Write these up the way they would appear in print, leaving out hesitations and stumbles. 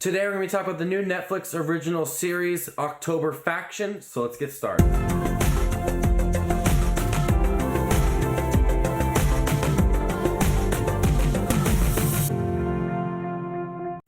Today we're going to be talking about the new Netflix original series, October Faction, so let's get started.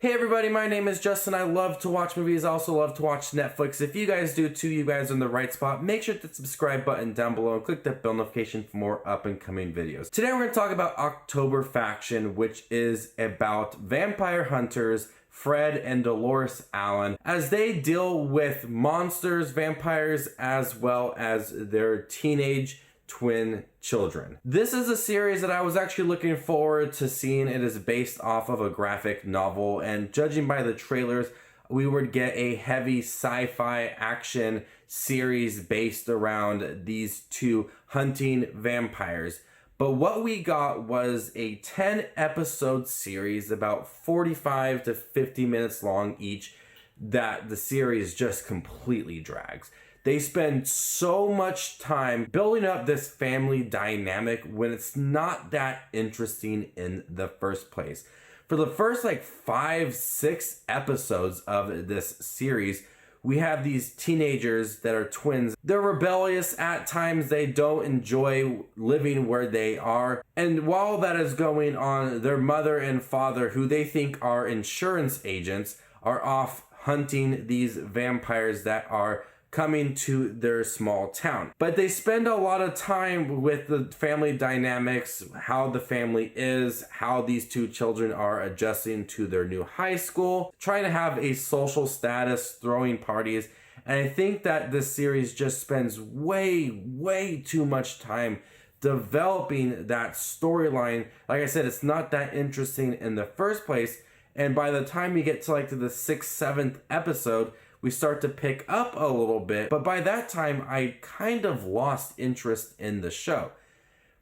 Hey everybody, my name is Justin. I love to watch movies, I also love to watch Netflix. If you guys do too, you guys are in the right spot. Make sure to hit the subscribe button down below and click that bell notification for more up and coming videos. Today we're going to talk about October Faction, which is about vampire hunters Fred and Dolores Allen as they deal with monsters, vampires, as well as their teenage twin children. This is a series that I was actually looking forward to seeing. It is based off of a graphic novel, and judging by the trailers, we would get a heavy sci-fi action series based around these two hunting vampires. But what we got was a 10 episode series, about 45 to 50 minutes long each, that the series just completely drags. They spend so much time building up this family dynamic when it's not that interesting in the first place. For the first 5-6 episodes of this series, we have these teenagers that are twins. They're rebellious at times. They don't enjoy living where they are. And while that is going on, their mother and father, who they think are insurance agents, are off hunting these vampires that are coming to their small town. But they spend a lot of time with the family dynamics, how the family is, how these two children are adjusting to their new high school, trying to have a social status, throwing parties. And I think that this series just spends way too much time developing that storyline. Like I said, it's not that interesting in the first place. And by the time you get to the 6th, 7th episode, we start to pick up a little bit, but by that time, I kind of lost interest in the show.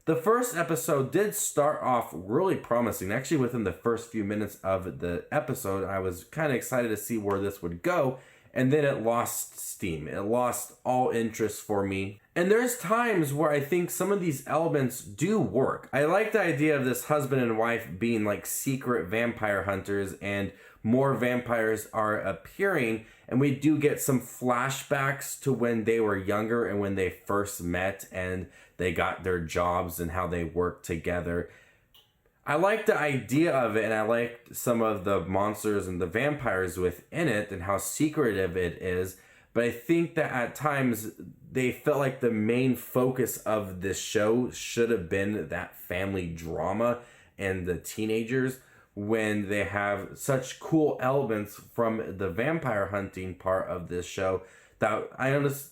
The first episode did start off really promising. Actually, within the first few minutes of the episode, I was kind of excited to see where this would go, and then it lost steam. It lost all interest for me. And there's times where I think some of these elements do work. I like the idea of this husband and wife being secret vampire hunters, and more vampires are appearing, and we do get some flashbacks to when they were younger and when they first met and they got their jobs and how they worked together. I like the idea of it, and I like some of the monsters and the vampires within it and how secretive it is. But I think that at times they felt like the main focus of this show should have been that family drama and the teenagers, when they have such cool elements from the vampire hunting part of this show that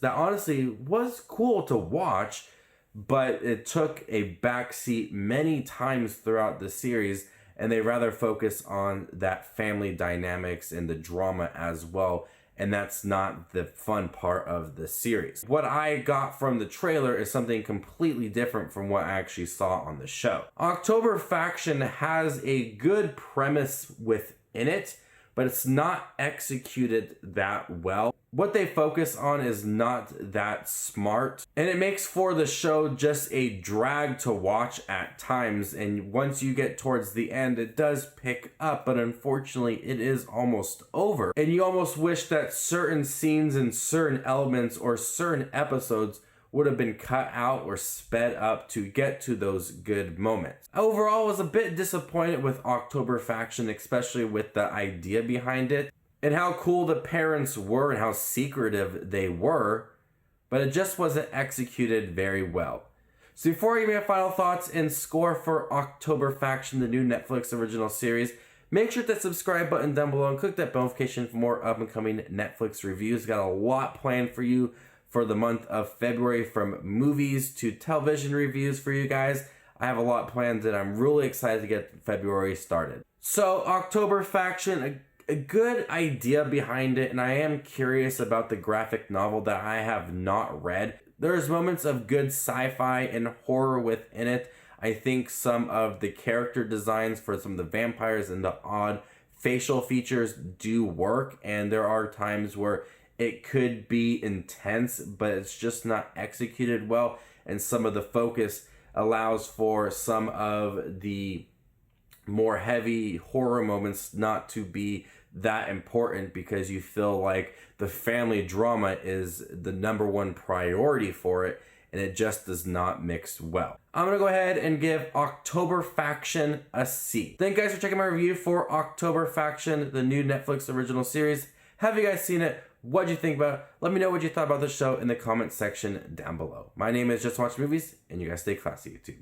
honestly was cool to watch, but it took a backseat many times throughout the series, and they rather focus on that family dynamics and the drama as well. And that's not the fun part of the series. What I got from the trailer is something completely different from what I actually saw on the show. October Faction has a good premise within it, but it's not executed that well. What they focus on is not that smart, and it makes for the show just a drag to watch at times. And once you get towards the end, it does pick up, but unfortunately it is almost over. And you almost wish that certain scenes and certain elements or certain episodes would have been cut out or sped up to get to those good moments. Overall, I was a bit disappointed with October Faction, especially with the idea behind it and how cool the parents were and how secretive they were, but it just wasn't executed very well. So before I give my final thoughts and score for October Faction, the new Netflix original series, make sure to hit that subscribe button down below and click that bell notification for more up and coming Netflix reviews. Got a lot planned for you for the month of February, from movies to television reviews for you guys. I have a lot planned, and I'm really excited to get February started. So October Faction, a good idea behind it, and I am curious about the graphic novel that I have not read. There's moments of good sci-fi and horror within it. I think some of the character designs for some of the vampires and the odd facial features do work, and there are times where it could be intense, but it's just not executed well, and some of the focus allows for some of the more heavy horror moments not to be that important because you feel like the family drama is the number one priority for it, and it just does not mix well. I'm gonna go ahead and give October Faction a C. Thank you guys for checking my review for October Faction, the new Netflix original series. Have you guys seen it? What'd you think about it? Let me know what you thought about the show in the comment section down below. My name is Just Watch Movies, and you guys stay classy, YouTube.